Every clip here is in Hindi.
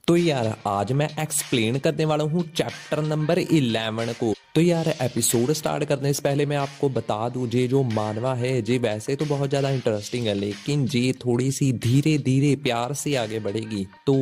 तो यार आज मैं एक्सप्लेन करने वाला हूँ चैप्टर नंबर 11 को। तो यार एपिसोड स्टार्ट करने से पहले मैं आपको बता दूं जे जो मानवा है जे वैसे तो बहुत ज़्यादा इंटरेस्टिंग है, लेकिन जे थोड़ी सी धीरे धीरे प्यार से आगे बढ़ेगी। तो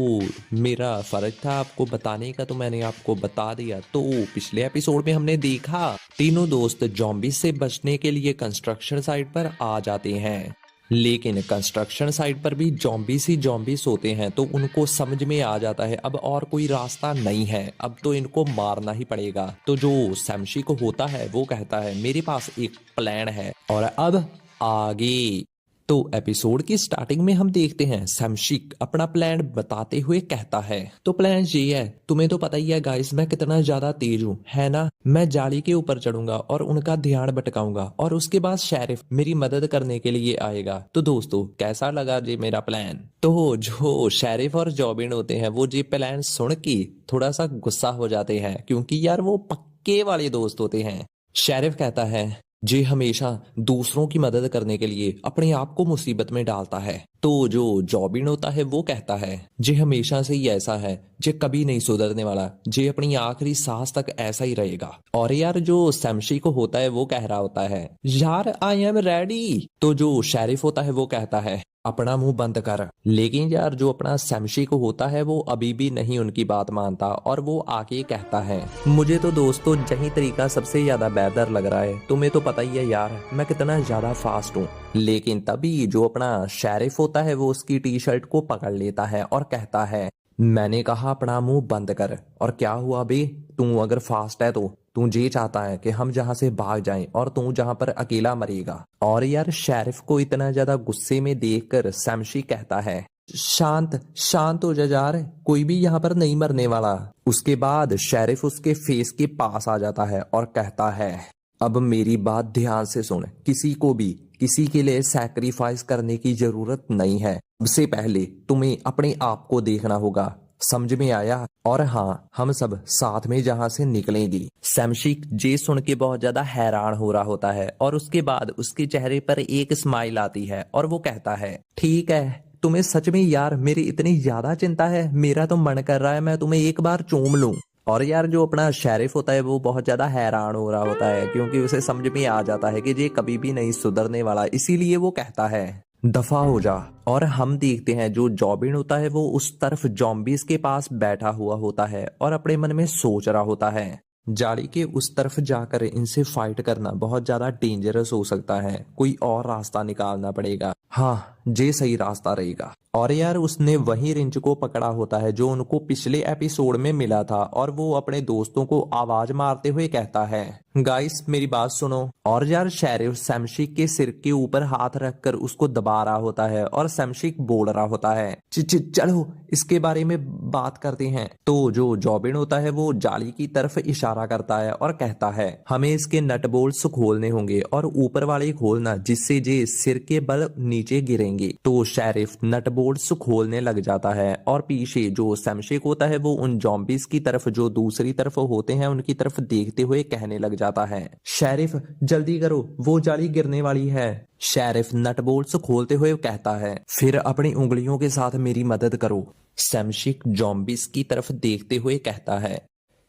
मेरा फर्ज था आपको बताने का, तो मैंने आपको बता दिया। तो पिछले एपिसोड में हमने देखा तीनों दोस्त जॉम्बी से बचने के लिए कंस्ट्रक्शन साइट पर आ जाते हैं, लेकिन कंस्ट्रक्शन साइट पर भी जॉम्बीस ही जॉम्बीस होते हैं। तो उनको समझ में आ जाता है अब और कोई रास्ता नहीं है, अब तो इनको मारना ही पड़ेगा। तो जो सैमशी को होता है वो कहता है मेरे पास एक प्लान है और अब आगे। तो एपिसोड की स्टार्टिंग में हम देखते हैं सैमशिक अपना प्लान बताते हुए कहता है तो प्लान ये है, तुम्हें तो पता ही है गाइस मैं कितना ज्यादा तेज हूँ, है ना। मैं जाली के ऊपर चढ़ूंगा और उनका ध्यान भटकाऊंगा और उसके बाद शेरिफ मेरी मदद करने के लिए आएगा। तो दोस्तों कैसा लगा जी मेरा प्लान। तो जो शेरिफ और जॉबिन होते हैं वो जी प्लान सुन के थोड़ा सा गुस्सा हो जाते हैं, क्योंकि यार वो पक्के वाले दोस्त होते हैं। शेरिफ कहता है जे हमेशा दूसरों की मदद करने के लिए अपने आप को मुसीबत में डालता है। तो जो जॉबिन होता है वो कहता है जे हमेशा से ही ऐसा है, जे कभी नहीं सुधरने वाला, जे अपनी आखिरी सांस तक ऐसा ही रहेगा। और यार जो सैमशी को होता है वो कह रहा होता है यार आई एम रेडी। तो जो शेरिफ होता है वो कहता है अपना मुंह बंद कर। लेकिन यार जो अपना सैमशी को होता है वो अभी भी नहीं उनकी बात मानता और वो आके कहता है मुझे तो दोस्तों यही तरीका सबसे ज्यादा बेहतर लग रहा है, तुम्हें तो पता ही है यार मैं कितना ज्यादा फास्ट हूँ। लेकिन तभी जो अपना शेरिफ होता है वो उसकी टी शर्ट को पकड़ लेता है और कहता है मैंने कहा अपना मुंह बंद कर। और क्या हुआ बे, तू अगर फास्ट है तो तू ये चाहता है कि हम जहां से भाग जाएं और तू जहां पर अकेला मरेगा। और यार शेरिफ को इतना ज्यादा गुस्से में देखकर सैमशी कहता है शांत शांत हो जा यार, कोई भी यहाँ पर नहीं मरने वाला। उसके बाद शेरिफ उसके फेस के पास आ जाता है और कहता है अब मेरी बात ध्यान से सुन, किसी को भी किसी के लिए सैक्रिफाइस करने की जरूरत नहीं है। सबसे पहले तुम्हें अपने आप को देखना होगा, समझ में आया। और हाँ हम सब साथ में जहां से निकलेंगे। सैमशिक जे सुन के बहुत ज्यादा हैरान हो रहा होता है और उसके बाद उसके चेहरे पर एक स्माइल आती है और वो कहता है ठीक है, तुम्हें सच में यार मेरी इतनी ज्यादा चिंता है, मेरा तो मन कर रहा है मैं तुम्हें एक बार चूम लूं। और यार जो अपना शेरिफ होता है वो बहुत ज्यादा हैरान हो रहा होता है, क्योंकि उसे समझ में आ जाता है कि ये कभी भी नहीं सुधरने वाला, इसीलिए वो कहता है दफा हो जा। और हम देखते हैं जो जॉबिन होता है वो उस तरफ जॉम्बीज के पास बैठा हुआ होता है और अपने मन में सोच रहा होता है जाली के उस तरफ जाकर इनसे फाइट करना बहुत ज्यादा डेंजरस हो सकता है, कोई और रास्ता निकालना पड़ेगा। हाँ ये सही रास्ता रहेगा। और यार उसने वही रिंच को पकड़ा होता है जो उनको पिछले एपिसोड में मिला था और वो अपने दोस्तों को आवाज मारते हुए कहता है गाइस मेरी बात सुनो। और यार शेरिफ सैमशिक के सिर के ऊपर हाथ रखकर उसको दबा रहा होता है और सैमशिक बोल रहा होता है चलो इसके बारे में बात करते हैं। तो जो जॉबिन होता है वो जाली की तरफ इशारा करता है और कहता है हमें इसके नट बोल्ट्स खोलने होंगे और ऊपर वाले खोलना जिससे जे सिर के बल नीचे गिरेंगे। तो शेरिफ नट बोल्ट्स खोलने लग जाता है और पीछे जो सैमशिक होता है वो उन जॉम्बीज की तरफ जो दूसरी तरफ होते हैं उनकी तरफ देखते हुए कहने लग जाता है शेरिफ जल्दी करो वो जाली गिरने वाली है। शेरिफ नट बोल्ट्स खोलते हुए कहता है फिर अपनी उंगलियों के साथ मेरी मदद करो। सैमशिक जॉम्बीज की तरफ देखते हुए कहता है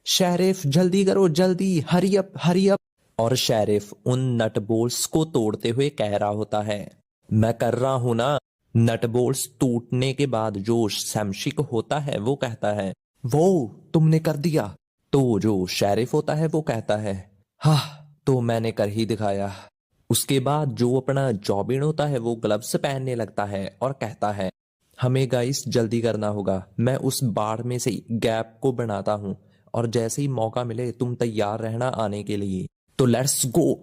शेरिफ जल्दी करो जल्दी, हरी अप हरी अप। और शेरिफ उन नट बोल्ट्स को तोड़ते हुए कह रहा होता है मैं कर रहा हूं ना। नट बोल्ट्स टूटने के बाद जो सैमशिक होता है वो कहता है वो तुमने कर दिया। तो जो शेरिफ होता है वो कहता है हाँ तो मैंने कर ही दिखाया। उसके बाद जो अपना जॉबिन होता है वो ग्लव्स पहनने लगता है और कहता है हमें गाइस जल्दी करना होगा, मैं उस बाढ़ में से गैप को बनाता हूँ और जैसे ही मौका मिले तुम तैयार रहना आने के लिए। तो लेट्स गो।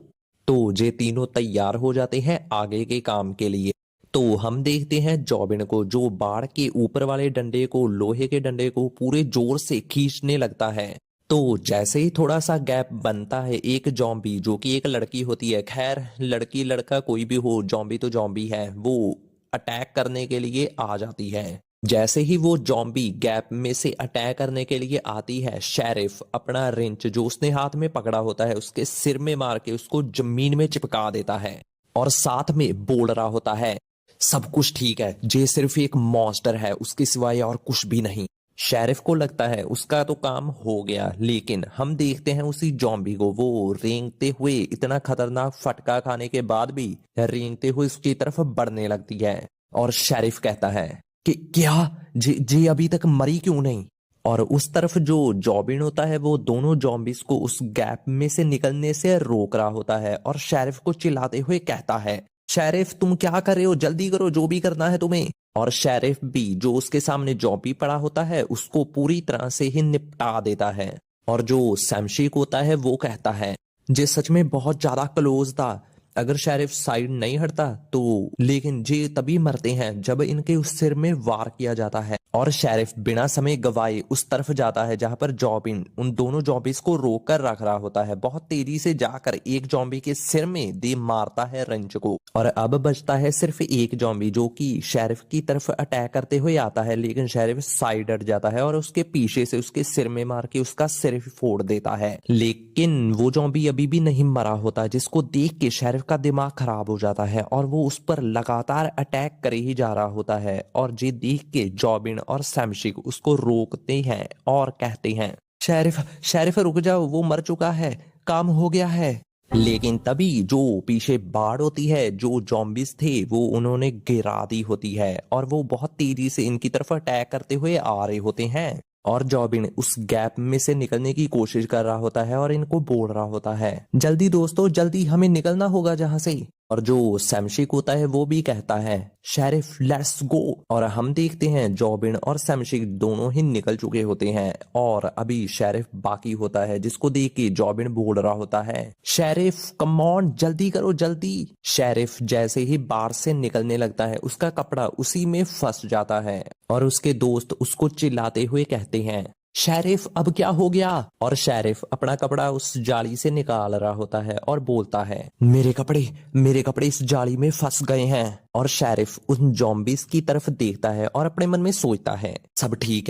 तो ये तीनों तैयार हो जाते हैं आगे के काम के लिए। तो हम देखते हैं जॉबिन को जो बाढ़ के ऊपर वाले डंडे को, लोहे के डंडे को पूरे जोर से खींचने लगता है। तो जैसे ही थोड़ा सा गैप बनता है एक जॉम्बी जो कि एक लड़की होती है, खैर लड़की लड़का कोई भी हो जॉम्बी तो जॉम्बी है, वो अटैक करने के लिए आ जाती है। जैसे ही वो जॉम्बी गैप में से अटैक करने के लिए आती है शेरिफ अपना रिंच जो उसने हाथ में पकड़ा होता है उसके सिर में मार के उसको जमीन में चिपका देता है और साथ में बोल रहा होता है सब कुछ ठीक है, ये सिर्फ एक मॉन्स्टर है उसके सिवाय और कुछ भी नहीं। शेरिफ को लगता है उसका तो काम हो गया, लेकिन हम देखते हैं उसी जॉम्बी को, वो रेंगते हुए इतना खतरनाक फटका खाने के बाद भी रेंगते हुए उसकी तरफ बढ़ने लगती है। और शेरिफ कहता है कि क्या जी अभी तक मरी क्यों नहीं। और उस तरफ जो जॉबिन होता है वो दोनों जॉम्बिस को उस गैप में से निकलने से रोक रहा होता है और शेरिफ को चिल्लाते हुए कहता है, शेरिफ तुम क्या कर रहे हो, जल्दी करो जो भी करना है तुम्हें। और शेरिफ भी जो उसके सामने जॉबी पड़ा होता है उसको पूरी तरह से ही निपटा देता है। और जो सैमशिक होता है वो कहता है, जे सच में बहुत ज्यादा क्लोज था, अगर शेरिफ साइड नहीं हटता तो, लेकिन जे तभी मरते हैं जब इनके उस सिर में वार किया जाता है। और शेरिफ बिना समय गवाए उस तरफ जाता है जहां पर जॉबिन उन दोनों जॉम्बीज को रोक कर रख रहा होता है। बहुत तेजी से जाकर एक जॉम्बी के सिर में दे मारता है रंच को। और अब बचता है सिर्फ एक जॉम्बी जो कि शेरिफ की तरफ अटैक करते हुए आता है, लेकिन शेरिफ साइड हट जाता है और उसके पीछे से उसके सिर में मार के उसका सिर फोड़ देता है। लेकिन वो जॉम्बी अभी भी नहीं मरा होता, जिसको देख के शेरिफ का दिमाग खराब हो जाता है और वो उस पर लगातार अटैक करे ही जा रहा होता है। और ये देख के जॉबिन और सैमशिक उसको रोकते हैं और कहते हैं, शेरिफ रुक जाओ, वो मर चुका है, काम हो गया है। लेकिन तभी जो पीछे बाढ़ होती है, जो जॉम्बिस थे वो उन्होंने गिरा दी होती है और वो बहुत तेजी से इनकी तरफ अटैक करते हुए आ रहे होते हैं। और जॉबिन उस गैप में से निकलने की कोशिश कर रहा होता है और इनको बोल रहा होता है, जल्दी दोस्तों जल्दी, हमें निकलना होगा जहां से। और जो सैमशिक होता है वो भी कहता है, शेरिफ लेट्स गो। और हम देखते हैं जॉबिन और सैमशिक दोनों ही निकल चुके होते हैं और अभी शेरिफ बाकी होता है, जिसको देख के जॉबिन बोल रहा होता है, शेरिफ कम ऑन जल्दी करो जल्दी। शेरिफ जैसे ही बार से निकलने लगता है उसका कपड़ा उसी में फंस जाता है और उसके दोस्त उसको चिल्लाते हुए कहते हैं, शेरिफ अब क्या हो गया। और शेरिफ अपना कपड़ा उस जाली से निकाल रहा होता है और बोलता है, मेरे कपड़े इस जाली में फंस गए हैं। और शेरिफ उन जॉम्बिस की तरफ देखता है और अपने मन में सोचता है, सब ठीक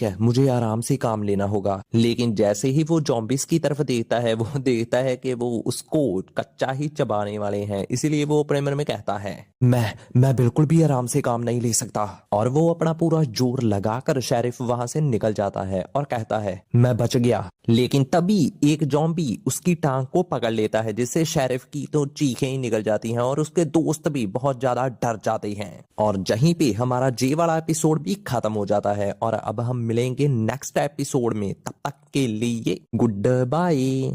है, मुझे आराम से काम लेना होगा। लेकिन जैसे ही वो जॉम्बिस की तरफ देखता है वो देखता है कि वो उसको कच्चा ही चबाने वाले हैं, इसीलिए वो अपने मन में कहता है, मैं बिल्कुल भी आराम से काम नहीं ले सकता। और वो अपना पूरा जोर लगाकर शेरिफ वहां से निकल जाता है और कहता है, मैं बच गया। लेकिन तभी एक जॉम्बी उसकी टांग को पकड़ लेता है, जिससे शेरिफ की तो चीखें ही निकल जाती हैं और उसके दोस्त भी बहुत ज्यादा डर जाते हैं। और यहीं पे हमारा जे वाला एपिसोड भी खत्म हो जाता है और अब हम मिलेंगे नेक्स्ट एपिसोड में। तब तक के लिए गुड बाय।